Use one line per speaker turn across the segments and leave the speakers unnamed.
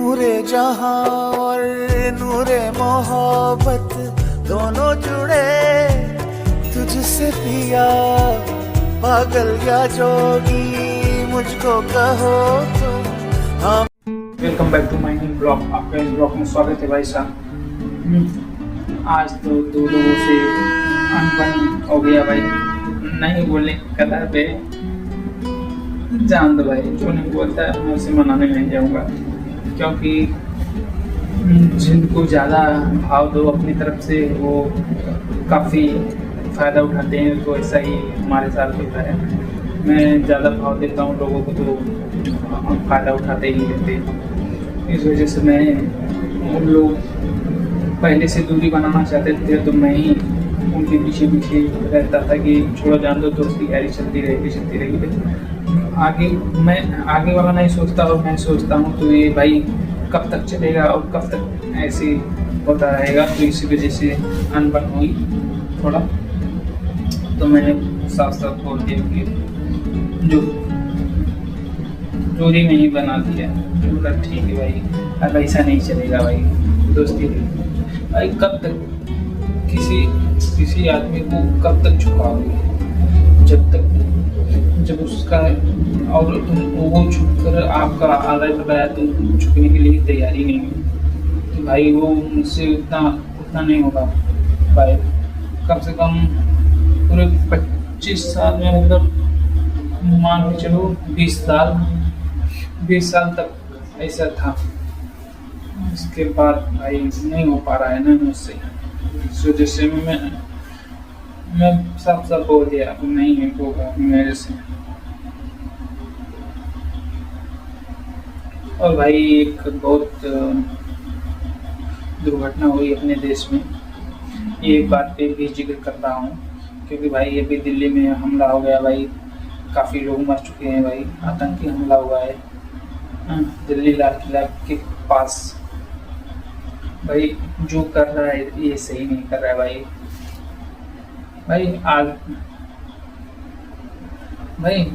नूरे जहां और नूरे मोहब्बत दोनों जुड़े तुझसे पिया, पागल या जोगी मुझको कहो तुम। हम
welcome back to my new blog. आपका इस ब्लॉग में स्वागत है भाई साहब। आज तो दो लोगों से अनबन हो गया भाई, नहीं बोलने की कदर पे जान दो भाई। जो नहीं बोलता है मैं उसे मनाने नहीं जाऊँगा, क्योंकि जिनको ज़्यादा भाव दो अपनी तरफ से वो काफ़ी फ़ायदा उठाते हैं। तो ऐसा ही हमारे साथ होता है। मैं ज़्यादा भाव देता हूँ लोगों को तो फ़ायदा उठाते ही रहते हैं। इस वजह से मैं उन लोग पहले से दूरी बनाना चाहते थे, तो मैं ही उनके पीछे पीछे रहता था कि छोड़ो जान दो, दोस्ती यारी चलती रहेगी। आगे वाला नहीं सोचता और मैं सोचता हूँ तो ये भाई कब तक चलेगा और कब तक ऐसे होता रहेगा। तो इसी वजह से अनबन हुई थोड़ा, तो मैंने साफ साफ बोल दिया कि जो दूरी में ही बना दिया। बोला ठीक है भाई, अब ऐसा नहीं चलेगा भाई, दोस्ती भाई कब तक किसी आदमी को कब तक झुकाओगे, जब उसका और वो झुककर आपका आदर लगाया तो झुकने के लिए तैयारी नहीं है। तो भाई वो मुझसे उतना नहीं होगा भाई। कम से कम पूरे 25 साल में, मतलब मान के चलो 20 साल तक ऐसा था। इसके बाद भाई नहीं हो पा रहा है ना मुझसे। इस वजह से मैं साफ बोल दिया अब नहीं होगा मेरे से। और भाई एक बहुत दुर्घटना हुई अपने देश में, ये बात पे भी जिक्र कर रहा हूँ, क्योंकि भाई अभी दिल्ली में हमला हो गया भाई। काफ़ी लोग मर चुके हैं भाई, आतंकी हमला हुआ है दिल्ली लाल किला के पास। भाई जो कर रहा है ये सही नहीं कर रहा है भाई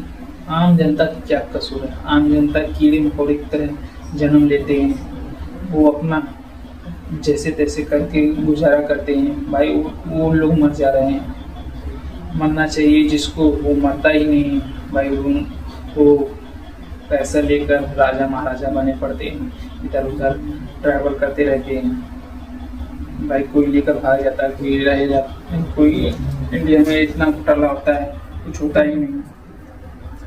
आम जनता की क्या कसूर है। आम जनता कीड़े मकोड़े की तरह जन्म लेते हैं, वो अपना जैसे तैसे करके गुजारा करते हैं भाई। वो लोग मर जा रहे हैं। मरना चाहिए जिसको, वो मरता ही नहीं भाई। वो पैसा लेकर राजा महाराजा बने पड़ते हैं, इधर उधर ट्रैवल करते रहते हैं भाई। कोई लेकर भाग जाता है, कोई रह जाता है। कोई इंडिया में इतना घोटाला होता है, कुछ होता ही नहीं।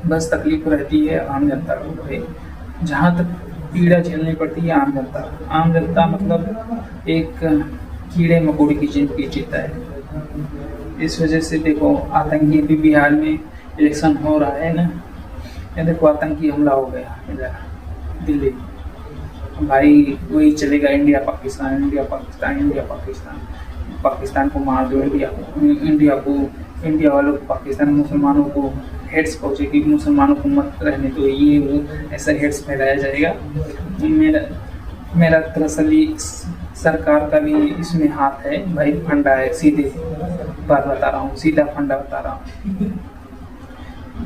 बस तकलीफ रहती है आम जनता को भाई। जहाँ तक पीड़ा झेलनी पड़ती है आम जनता मतलब एक कीड़े मकोड़े की जिंदगी जीता है। इस वजह से देखो आतंकी भी बिहार में इलेक्शन हो रहा है ना, ये देखो आतंकी हमला हो गया इधर दिल्ली। भाई वही चलेगा इंडिया पाकिस्तान को मार दो, इंडिया वालों को पाकिस्तान, मुसलमानों को हेड्स पहुँचेगी, मुसलमानों को मत रहने दो, ये वो ऐसा हेड्स फैलाया जाएगा। मेरा दरअसल सरकार का भी इसमें हाथ है भाई। फंडा है, सीधे बात बता रहा हूँ, सीधा फंडा बता रहा हूँ।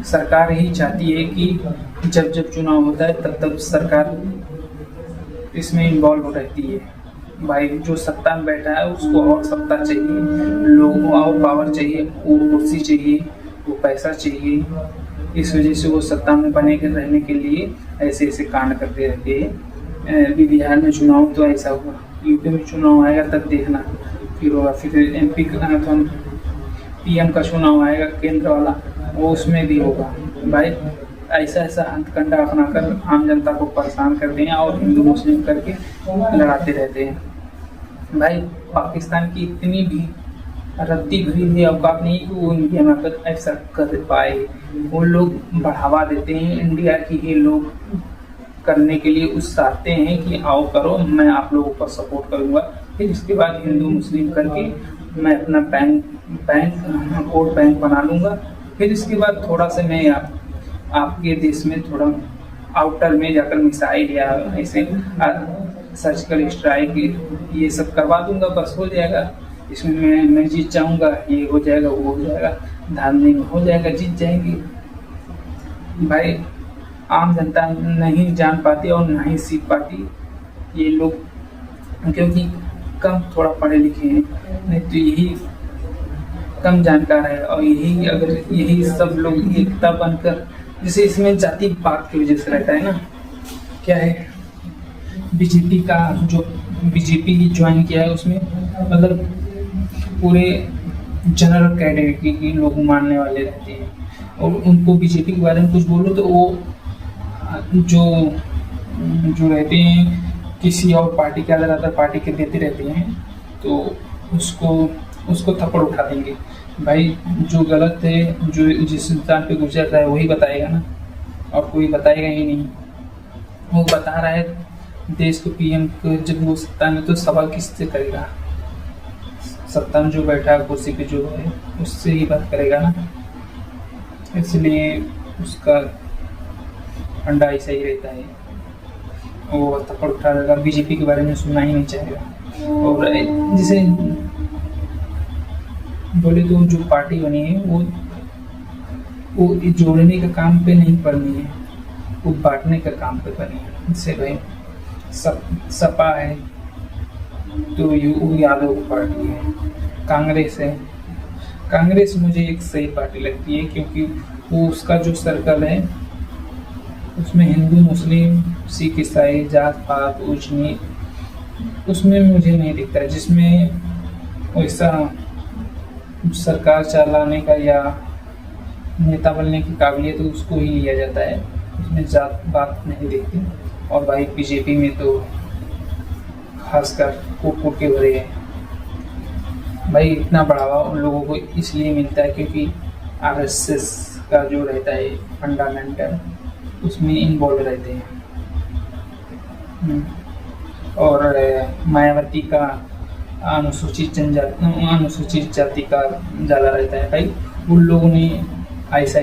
सरकार ही चाहती है कि जब चुनाव होता है तब सरकार इसमें इन्वॉल्व रहती है भाई। जो सत्ता में बैठा है उसको और सत्ता चाहिए, लोगों को और पावर चाहिए, वो कुर्सी चाहिए, वो पैसा चाहिए। इस वजह से वो सत्ता में बने के रहने के लिए ऐसे कांड करते रहते हैं। अभी बिहार में चुनाव तो ऐसा हुआ, यूपी में चुनाव आएगा तब देखना फिर होगा। फिर MP का PM का चुनाव आएगा केंद्र वाला, वो उसमें भी होगा भाई। ऐसा हथकंडा अपनाकर आम जनता को परेशान करते हैं और हिंदू मुस्लिम करके लड़ाते रहते हैं भाई। पाकिस्तान की इतनी भी रत्ती भरी भी औकात नहीं कि वो इंडिया में आकर ऐसा कर पाए। वो लोग बढ़ावा देते हैं, इंडिया की ही लोग करने के लिए उत्साहते हैं कि आओ करो, मैं आप लोगों का सपोर्ट करूँगा। फिर इसके बाद हिंदू मुस्लिम करके मैं अपना वोट बैंक बना लूँगा। फिर इसके बाद थोड़ा सा मैं आपके देश में थोड़ा आउटर में जाकर मिसाइल या ऐसे सर्जिकल स्ट्राइक ये सब करवा दूंगा, बस हो जाएगा। इसमें मैं जीत जाऊंगा, ये हो जाएगा, वो हो जाएगा, धांधली में हो जाएगा, जीत जाएंगे भाई। आम जनता नहीं जान पाती और नहीं सीख पाती ये लोग क्योंकि कम थोड़ा पढ़े लिखे हैं, नहीं तो यही कम जानकार है, और यही अगर यही सब लोग एकता बनकर, जैसे इसमें जाति बात की वजह से रहता है ना, क्या है बीजेपी का जो बीजेपी ज्वाइन किया है उसमें मतलब पूरे जनरल कैटेगरी के लोग मानने वाले रहते हैं, और उनको बीजेपी के बारे में कुछ बोलो तो वो जो जो रहते हैं किसी और पार्टी के अदर पार्टी के देते रहते हैं, तो उसको थप्पड़ उठा देंगे। भाई जो गलत है, जो जिस इंसान पे गुजर रहा है वही बताएगा ना, और कोई बताएगा ही नहीं। वो बता रहा है देश को पीएम को, जब वो सत्ता में, तो सवाल किससे करेगा? सत्ता में जो बैठा है कुर्सी पे जो है उससे ही बात करेगा ना, इसलिए उसका फंडा ऐसा ही रहता है, वो थप्पड़ उठा देगा, बीजेपी के बारे में सुनना ही नहीं चाहेगा। और जैसे बोले तो जो पार्टी बनी है वो जोड़ने का काम पे नहीं पड़नी है, वो बांटने का काम पे बनी है। जैसे भाई सपा है तो यादव की पार्टी है, कांग्रेस है, कांग्रेस मुझे एक सही पार्टी लगती है क्योंकि वो उसका जो सर्कल है उसमें हिंदू मुस्लिम सिख ईसाई जात पात ऊंच नीच उसमें मुझे नहीं दिखता है, जिसमें वैसा सरकार चलाने का या नेता बनने की काबिलियत तो उसको ही लिया जाता है, उसमें जात बात नहीं दिखती। और भाई बीजेपी में तो खासकर कूट के भरे हैं भाई, इतना बढ़ावा उन लोगों को इसलिए मिलता है क्योंकि आरएसएस का जो रहता है फंडामेंटल उसमें इन्वॉल्व रहते हैं। और मायावती का अनुसूचित जाति का ज़्यादा रहता है भाई, उन लोगों ने ऐसा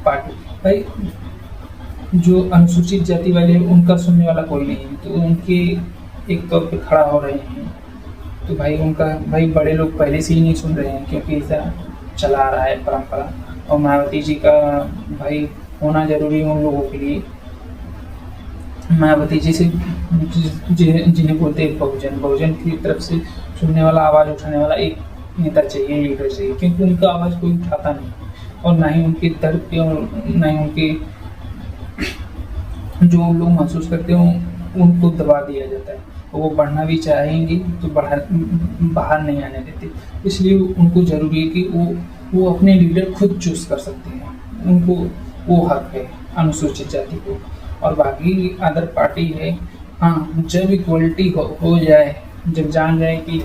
पार्टी भाई जो अनुसूचित जाति वाले हैं उनका सुनने वाला कोई नहीं है, तो उनके एक तौर पे खड़ा हो रहे हैं, तो भाई उनका भाई बड़े लोग पहले से ही नहीं सुन रहे हैं क्योंकि ऐसा चला आ रहा है परंपरा। और मायावती जी का भाई होना जरूरी है उन लोगों के लिए। मायावती जी से जिन्हें बोलते हैं बहुजन की तरफ से सुनने वाला, आवाज़ उठाने वाला एक नेता चाहिए, लीडर चाहिए, क्योंकि उनका आवाज़ कोई उठाता नहीं, और ना ही उनके दर्द पे और ना ही उनके जो लोग महसूस करते हैं उनको दबा दिया जाता है। वो बढ़ना भी चाहेंगे तो बाहर नहीं आने देते, इसलिए उनको ज़रूरी है कि वो अपने लीडर खुद चूज कर सकते हैं, उनको वो हक है अनुसूचित जाति को। और बाकी अदर पार्टी है, हाँ जब इक्वलिटी हो जाए, जब जान जाए कि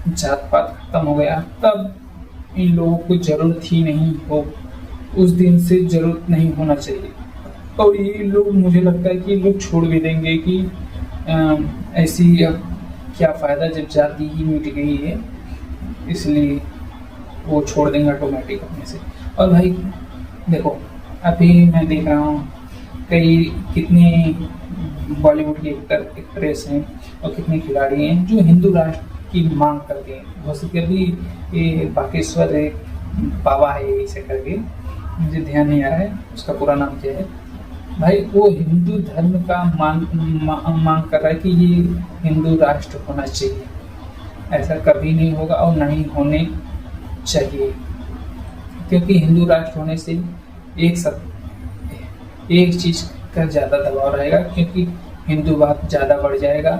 जात पात खत्म हो गया, तब इन लोगों को ज़रूरत ही नहीं हो, उस दिन से ज़रूरत नहीं होना चाहिए। और ये लोग मुझे लगता है कि लोग छोड़ भी देंगे कि ऐसी क्या फ़ायदा जब जाति ही मिट गई है, इसलिए वो छोड़ देंगे ऑटोमेटिक अपने से। और भाई देखो अभी मैं देख रहा हूँ कितने बॉलीवुड के एक्ट्रेस हैं और कितने खिलाड़ी हैं जो हिंदू राष्ट्र की मांग करते हैं। हो सके अभी ये बागेश्वर एक बाबा है इसे करके, मुझे ध्यान नहीं आ रहा है उसका पूरा नाम क्या है भाई, वो हिंदू धर्म का मांग कर रहा है कि ये हिंदू राष्ट्र होना चाहिए। ऐसा कभी नहीं होगा और ना ही होने चाहिए, क्योंकि हिंदू राष्ट्र होने से एक चीज़ का ज़्यादा दबाव रहेगा, क्योंकि हिंदूवाद ज़्यादा बढ़ जाएगा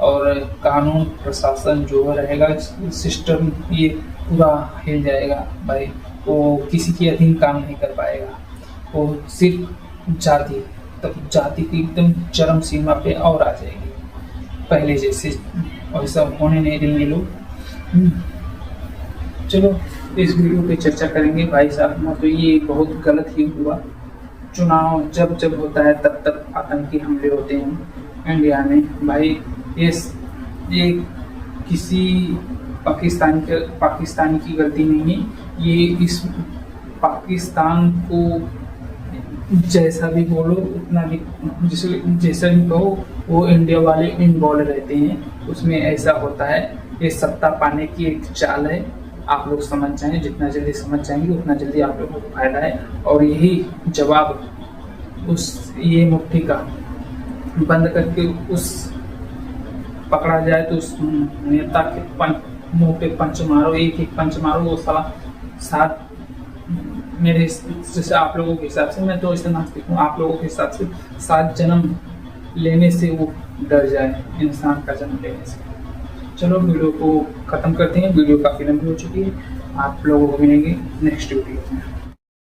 और कानून प्रशासन जो रहेगा सिस्टम ये पूरा हिल जाएगा भाई। वो किसी के अधीन काम नहीं कर पाएगा, वो सिर्फ जाति की एकदम चरम सीमा पे और आ जाएगी, पहले जैसे वैसा होने नहीं देंगे लोग। चलो इस वीडियो पे चर्चा करेंगे भाई साहब, तो ये बहुत गलत ही हुआ। चुनाव जब होता है तब आतंकी हमले होते हैं इंडिया में भाई। ये किसी पाकिस्तानी की गलती नहीं है, ये इस पाकिस्तान को जैसा भी बोलो उतना भी जैसा भी कहो वो इंडिया वाले इन्वॉल्व रहते हैं, उसमें ऐसा होता है। ये सत्ता पाने की एक चाल है, आप लोग समझ जाएं, जितना जल्दी समझ जाएंगे उतना जल्दी आप लोगों को फायदा है। और यही जवाब ये मुट्ठी का बंद करके उस पकड़ा जाए तो उस नेता के मुंह पे पंच मारो, एक एक पंच मारो, वो साला सात, मेरे जैसे आप लोगों के हिसाब से, मैं तो इसे नास्तिक हूँ, आप लोगों के हिसाब से 7 जन्म लेने से वो डर जाए इंसान का जन्म लेने से। चलो वीडियो को ख़त्म करते हैं, वीडियो काफ़ी लंबी हो चुकी है, आप लोगों को मिलेंगे नेक्स्ट वीडियो में।